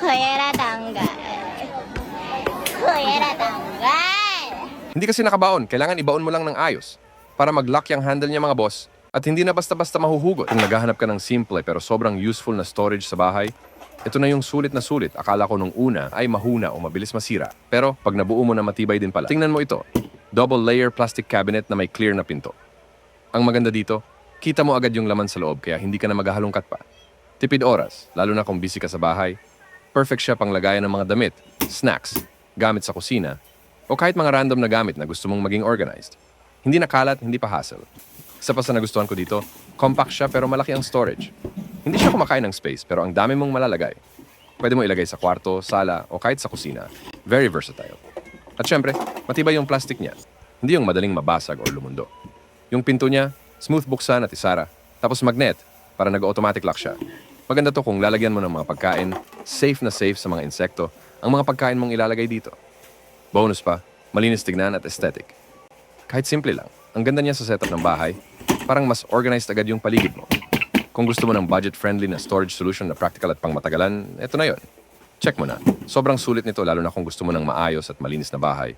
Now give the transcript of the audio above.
Kuya tanggal. Kuya tanggal. Hindi kasi nakabaon, kailangan ibaon mo lang ng ayos para mag-lock yung handle niya mga boss at hindi na basta-basta mahuhugot. Kung naghahanap ka ng simple pero sobrang useful na storage sa bahay, ito na yung sulit na sulit. Akala ko nung una ay mahuna o mabilis masira. Pero pag nabuo mo na matibay din pala. Tingnan mo ito, double layer plastic cabinet na may clear na pinto. Ang maganda dito, kita mo agad yung laman sa loob kaya hindi ka na maghahalongkat pa. Tipid oras, lalo na kung busy ka sa bahay. Perfect siya pang lagayan ng mga damit, snacks, gamit sa kusina, o kahit mga random na gamit na gusto mong maging organized. Hindi na kalat, hindi pa hassle. Isa pa sa nagustuhan ko dito, compact siya pero malaki ang storage. Hindi siya kumakain ng space pero ang dami mong malalagay. Pwede mo ilagay sa kwarto, sala, o kahit sa kusina. Very versatile. At syempre, matibay yung plastic niya. Hindi yung madaling mabasag o lumundo. Yung pinto niya, smooth buksan at isara. Tapos magnet, para nag-automatic lock siya. Maganda to kung lalagyan mo ng mga pagkain, safe na safe sa mga insekto, ang mga pagkain mong ilalagay dito. Bonus pa, malinis tignan at aesthetic. Kahit simple lang, ang ganda niya sa setup ng bahay, parang mas organized agad yung paligid mo. Kung gusto mo ng budget-friendly na storage solution na practical at pangmatagalan, eto na yon. Check mo na. Sobrang sulit nito lalo na kung gusto mo ng maayos at malinis na bahay.